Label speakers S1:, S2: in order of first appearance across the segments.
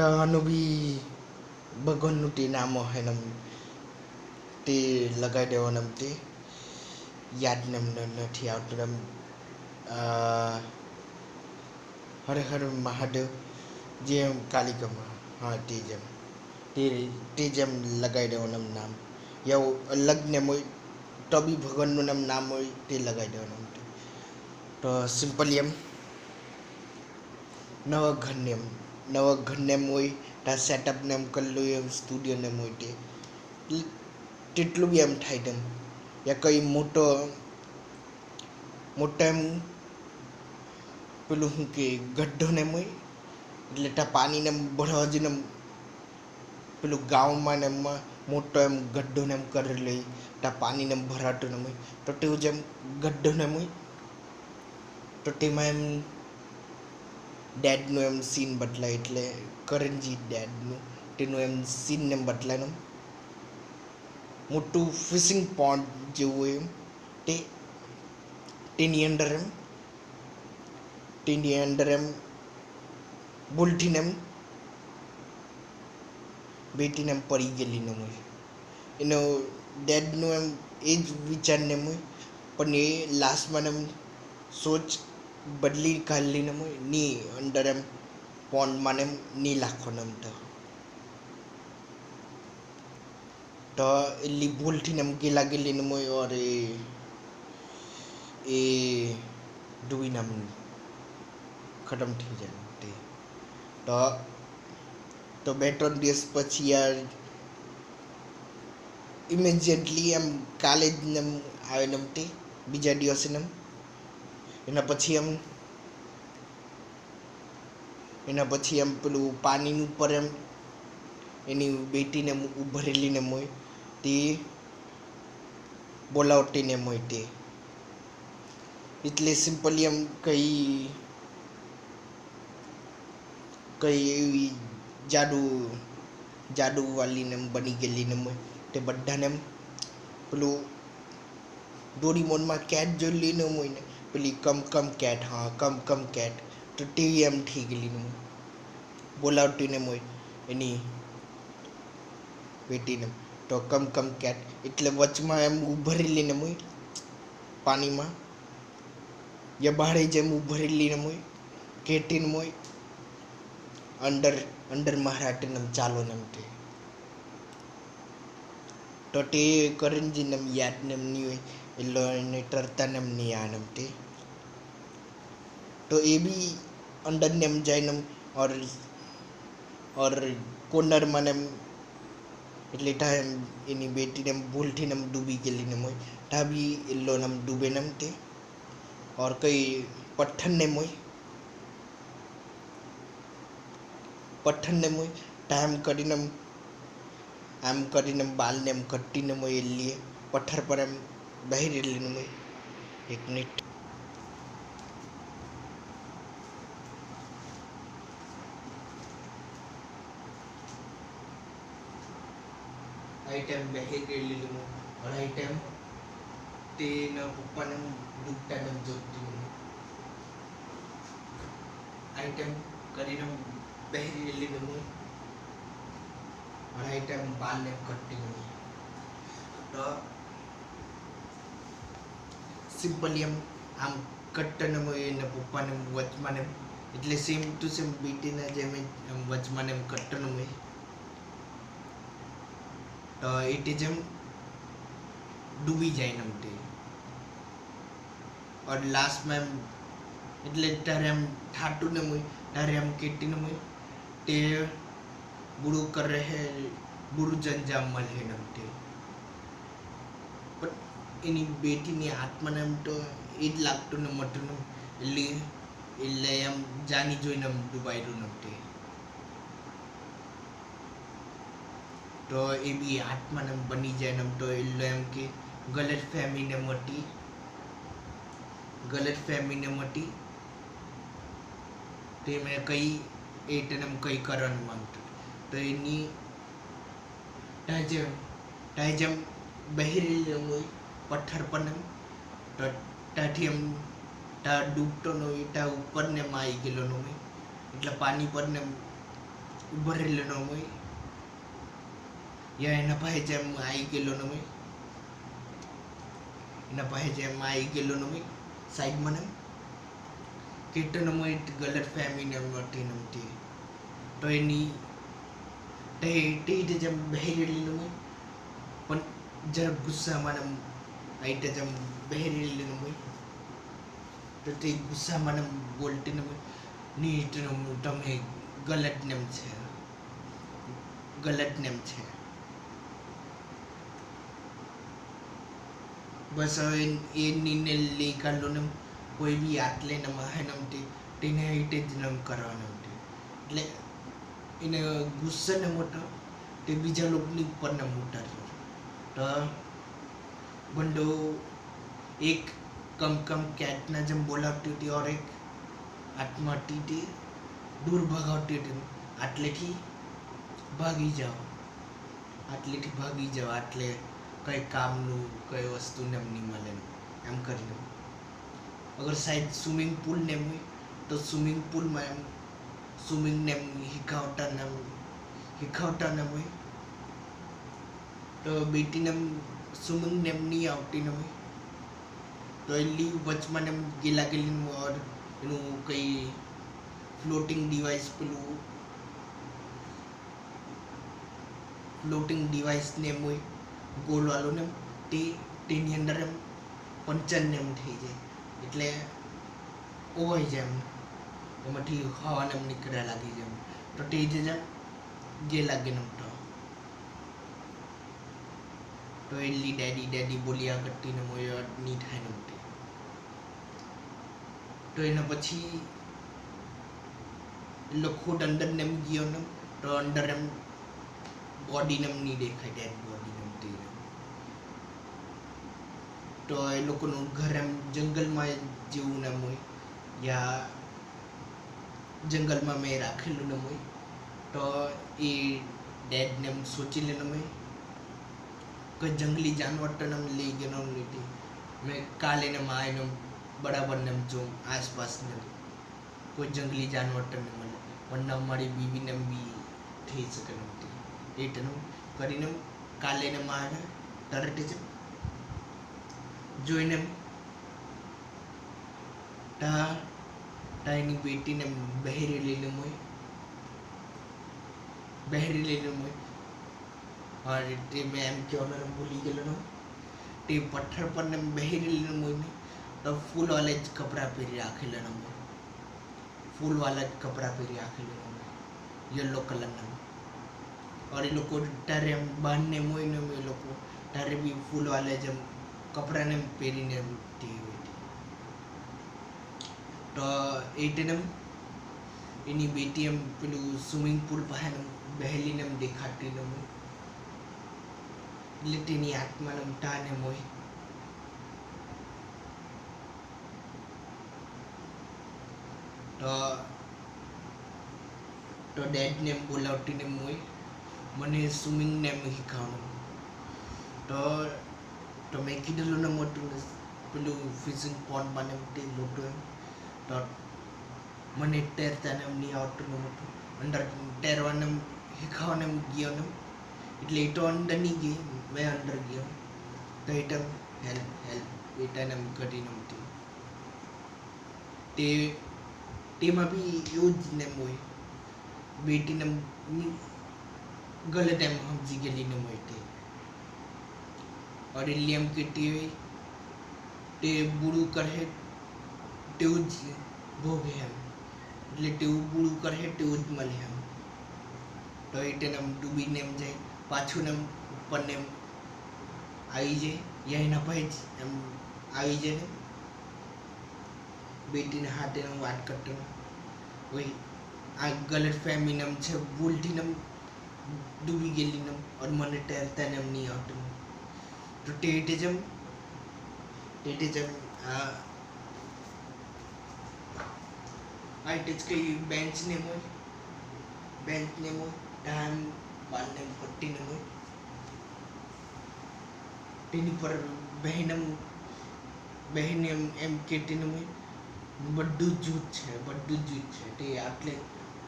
S1: આનું બી ભગવાનનું તે નામ હોય ને તે લગાવી દેવાનું તે યાદ નથી આવતું એમ હર હર મહાદેવ જે કાલિકામાં હા તે જેમ લગાવી દેવાનું નામ યા અલગ નેમ હોય તો બી ભગવાનનું નામ હોય તે લગાવી દેવાનું તો સિમ્પલી એમ નવા ઘર નેમ હોય ત્યાં સેટઅપ નેમ કરેલું એમ સ્ટુડિયો નેમ હોય તેટલું બી એમ થાય તેમ યા કંઈ મોટો એમ પેલું શું કે ગઢ્ઢો નેમ હોય એટલે ત્યાં પાણીને ભરવા જઈને પેલું ગામમાં ને એમાં મોટો એમ ગઢ્ઢો ને એમ કરેલો ત્યાં પાણીને ભરાતું ને હોય તો તેવું જેમ ગઢ્ઢો ને હોય તો તેમાં એમ ડેડનું એમ સીન બદલાય એટલે કરણજી ડેડનું તેનું એમ સીન એમ બદલાય એમ મોટું ફિશિંગ પોન્ડ જેવું હોય એમ તેની અંદર એમ ભૂલથીને એમ બેટીને એમ પડી ગયેલી ને હોય એનો ડેડનું એમ એ જ વિચારને હોય પણ એ લાસ્ટમાં એમ સોચ બદલી કાઢલીને હોય ની અંદર એમ પોન્ડમાં એમ ની લાખવાનું એમ તો એટલી ભૂલથી એમ ગેલી ને હોય ઓર એ ડૂબીને એમ ખતમ થઈ જાય તે તો 2-3 દિવસ પછી યાર ઇમિજિએટલી એમ કાલે જ એમ આવે ને તે બીજા દિવસે એમ એના પછી એમ પેલું પાણીની ઉપર એમ એની બેટીને એમ ઉભરેલીને એમ હોય તે બોલાવટીને એમ હોય તે એટલે સિમ્પલી એમ કઈ એવી જાદુ વાલીને એમ બની ગયેલી ને તે બધાને એમ પેલું ડોરીમોનમાં કેટ જોઈ લઈને હોય ને પેલી કમ કેટ હા કમ કેટ તો તેવી એમ થઈ ગયેલી ને બોલાવતી ને હોય એની બેટીને તો કમ કેટ એટલે વચમાં એમ ઉભરેલી ને હોય પાણીમાં યા બહારે જેમ ઉભરેલી ને હોય કેટીને હોય અંદર મહારાષ્ટ્રને ચાલો ને તે તો તે કરણજીને યાદ ને નહીં હોય એટલે એને તરતા ને નહીં આવે તે તો એ બી અંદર ને એમ જાય ને ઓર કોર્નરમાં ને એટલે ત્યાં એમ એની બેટીને એમ ભૂલથી ને ડૂબી ગયેલી ને હોય ત્યાં બી એલો ને ડૂબે ને તે ઓર કઈ પથ્થર ને હોય ટાઈમ કરીને બાલને એમ કટીને મોય એલીએ પથ્થર પર એમ બહી રહેલી મોય 1 મિનિટ આઈટમ બહી રહેલી મોય और આઈટમ તેના પપ્પાને ડૂબતા ને જોતી આઈટમ કરીને બહેરી રહેલી મોય और आइटम बाल ने कट्टी हुई तो सिंपली आम कट्टन ने पप्पा ने वचमान એટલે સેમ ટુ સેમ બીટીના જેમ વચમાં એમ કટ્ટન હોય તો એ જેમ ડૂબી જાય ને તે और લાસ્ટમાં એમ એટલે ત્યારે એમ ઠાટું ને હોય ત્યારે એમ કેટીને હોય તે बुढ़ू कर रहे बुढ़ू जंजाम મળે નમતે પણ એની બેટીની આત્માને એમ તો એ જ લાગતું ને મટું એટલે એમ જાની જોઈને એમ ડૂબાયેલું નમતે તો એ બી આત્માને બની જાય ને તો એટલે એમ કે ગલત ફેમીને મટી તે મેં કઈ એને કઈ કરવાનું માંગતું તો એની જેમ બહેરેલી હોય પથ્થર પર તો ત્યાંથી એમ ત્યાં ડૂબતો ન હોય ત્યાં ઉપર ને આવી ગયેલો ન હોય એટલે પાણી પર ને ઉભો રહેલો ન હોય, યા એના પાસે જેમ આવી ગયેલો ન હોય, એના પાસે જેમ આવી ગયેલો ન હોય સાઈડમાં ને કેટલો હોય ગલત ફેમિલી નમતી નમતી તો એની તે જેમ બહેરેલી ન હોય પણ જરા ગુસ્સામાં આઈટે જેમ બહેરેલી ન હોય તો તે ગુસ્સામાં બોલતી ન હોય નીટ તમે ગલત નેમ છે બસ હવે એ નિર્ણય લઈ કાઢલો ને કોઈ બી આટલે ને માહે નમતી તેને હાઈટે જ નમ કરવા નમતી એટલે એને ગુસ્સો ને મોટો તે બીજા લોકોની ઉપર ને મોટા તો બંડો એક કમ કેટના જેમ બોલાવતી હતી और એક આત્માથી તે દૂર ભગાવતી હતી આટલેથી ભાગી જાઓ આટલે કઈ કામનું કઈ વસ્તુ ને નહીં મળે એમ કરીને અગર સાઈડ સ્વિમિંગ પુલ ને હોય તો સ્વિમિંગ પુલમાં એમ સ્વિમિંગ ને શીખવતા ને હોય તો બેટીને સ્વિમિંગ ને નહીં આવતી ને હોય તો એલી વચમાં ને ગેલા ગેલી ઓર એનું કઈ ફ્લોટિંગ ડિવાઇસ ને હોય ગોળ વાળું ને તેની અંદર એમ પંચર ને એમ થઈ જાય એટલે ઓવાઈ જાય એમાંથી હવા ને નીકળ્યા લાગી જાય તો તે જ જે લાગે ને તો એલી ડેડી બોલ્યા કરતી ને મોય નહીં થાય ને તો એના પછી ખુદ અંદર ને એમ ગયો ને તો અંદર એમ બોડી ને નહીં દેખાય ડેડ બોડી ને તો એ લોકોનું ઘર એમ જંગલમાં જેવું ને હોય યા જંગલમાં મેં રાખેલું ને હોય તો એ ડેડ ને એમ સોચી લે ને હોય કોઈ જંગલી જાનવર તો ને લઈ ગયો નથી મેં કાલે ને માં એને બરાબર ને જો આસપાસ ને કોઈ જંગલી જાનવર તો ને મળે પણ મારી બીવીને બી થઈ શકે નથી એટલું કરીને કાલે ને માં તરત જ જોઈને એની બેટીને બહેરી લઈને હોય और તે મેં એમ કહેવાનું ભૂલી ગયેલો તે પથ્થર પર ને બહેરી લઈને હોય ને તો ફૂલવાળા જ કપડાં પહેરી રાખેલા હોય યલો કલરના और એ લોકો તારે એમ બાંધને હોય ને એ લોકો તારે બી ફૂલવાળા જેમ કપડાને પહેરીને તો એને એની બેટી એમ પેલું સ્વિમિંગ પુલ પાસે બહેલીને એમ દેખાતી ને હોય એટલે તેની આત્માને ટાને હોય તો ડેડને એમ બોલાવતી ને હોય મને સ્વિમિંગ ને એમ શીખવાનું તો મેં કીધેલું ને મોટું પેલું ફિશિંગ પોન્ડ બને તે મોટું એમ તો મને તૈરતા ને એમ નહીં આવતું ને મોટું અંદર તૈરવાને શીખવાને એમ ગયો ને એટલે એ તો અંદર નહીં ગઈ મેં અંદર ગયો તો એ તો હેલ્પ એટાને એમ કરીને તેમાં બી એવું જ ને હોય બેટીને ગલત એમ સમજી ગયેલી ને હોય તે और एलियम कहेती हुई તે બુડું કરે તેવું જ ભોગે એમ એટલે તેવું બુડું કરે તેવું જ મળે એમ તો એ તેને ડૂબીને એમ જાય પાછું ને ઉપર ને એમ આવી જાય યા એના ભાઈ જ એમ આવી જાય ને બેટીને હાથે વાત કરતો હોય આ ગલત ફેમિલી એમ છે ભૂલથી ને ડૂબી ગયેલી ને और મને તૈરતા ને એમ નહીં આવતું તો ટેટિઝમ આ ટેચ કઈ બેન્ચ નેમ હોય ટાઈમ બારને પટ્ટી નેમ હોય તેની પર બહેન એમ કહેતી ને હોય બધું જૂથ છે તે આટલે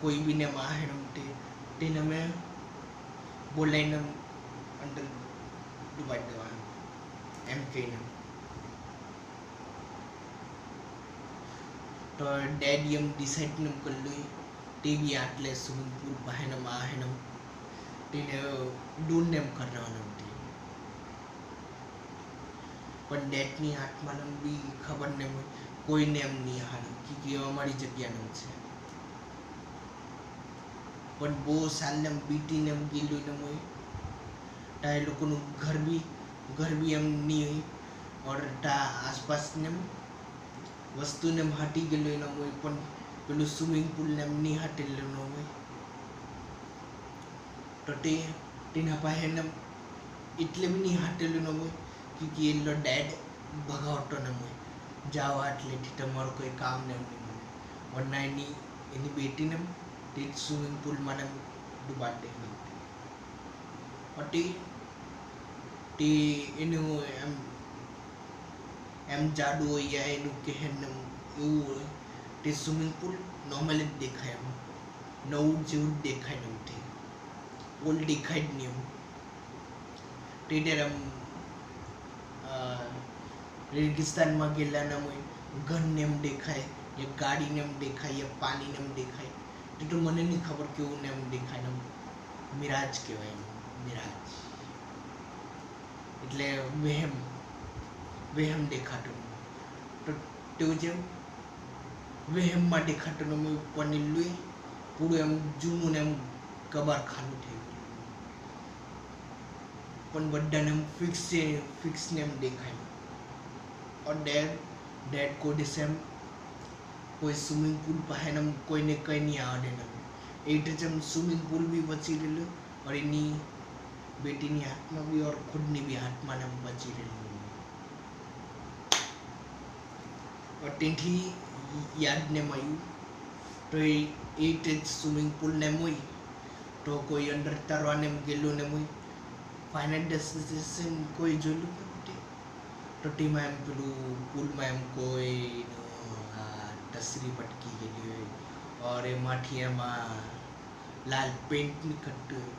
S1: કોઈ બીને માહેરમ તે તેને અમે બોલાવીને અંદર ડૂબાડી દેવા એમ કહીને. તો ડેડી એમ ડિસાઇડ ન કરલું તે બી આટલે સ્વિમિંગ પૂલ બહારમ આહેનમ તેને ડૂનને એમ કરવાનું હતી. પણ ડેડની હાથમાં બી ખબર નહીં હોય કોઈને એમ નહીં હારી કે અમારી જગ્યાનું છે. પણ બહુ સાલને બીટીને એમ ગયેલું ને હોય તા એ લોકોનું ઘર બી એમ નહીં હોય ઓર તા આસપાસને વસ્તુને એમ હાટી ગયેલું ન હોય પણ પેલું સ્વિમિંગ પૂલને એમ નહીં હાટેલું ન હોય. તો તેના પાસે એટલે બી નહીં હાટેલું ન હોય કે એનો ડેડ ભગાવતો ન હોય જાઓ આટલેથી તમારું કોઈ કામ ને એમ નહીં મળે. વરના એની બેટીને તે સ્વિમિંગ પૂલમાં ડૂબાડી દે. તે એનું એમ જાડુ હોય યા એનું કહેન એવું હોય તે સ્વિમિંગ પૂલ નોર્મલ જ દેખાય એમ નવું જેવું જ દેખાય નથી ઓલ દેખાય જ નહીં એમ. તે ત્યારે રેગિસ્તાનમાં ગયેલા ના હોય ઘરને એમ દેખાય યા ગાડીને એમ દેખાય યા પાણીને એમ દેખાય તે તો મને નહીં ખબર કેવું ને એમ દેખાય ને મિરાજ કહેવાય એમ મિરાજ એટલે વહેમ દેખાતું. તો તેવું જેમ વહેમમાં દેખાતું ને ઉપરની લોહી પૂરું એમ જૂનું ને એમ કબારખાનું થઈ ગયું પણ બધાને એમ ફિક્સ ને એમ દેખાય. और डैड को डिसेम कोई स्विमिंग पूल પાસે કોઈને કંઈ નહીં આવડે ને એટલે જેમ સ્વિમિંગ પૂલ બી બચી રહેલું और એની બેટીની હાથમાં બી और ખુદની બી હાથમાં ને બચી રહેલું. और તેથી યાદ ને મળ્યું તો એ જ સ્વિમિંગ પૂલ ને હોય તો કોઈ અંદર તરવાને ગયેલું ને હોય ફાઇનલ ડેસ્ટિનેશન કોઈ જોયેલું તો ટીમાં એમ પેલું પુલમાં એમ કોઈ ટસરી પટકી ગયેલી હોય और એમાંથી એમાં લાલ પેન્ટ નીકળતું હોય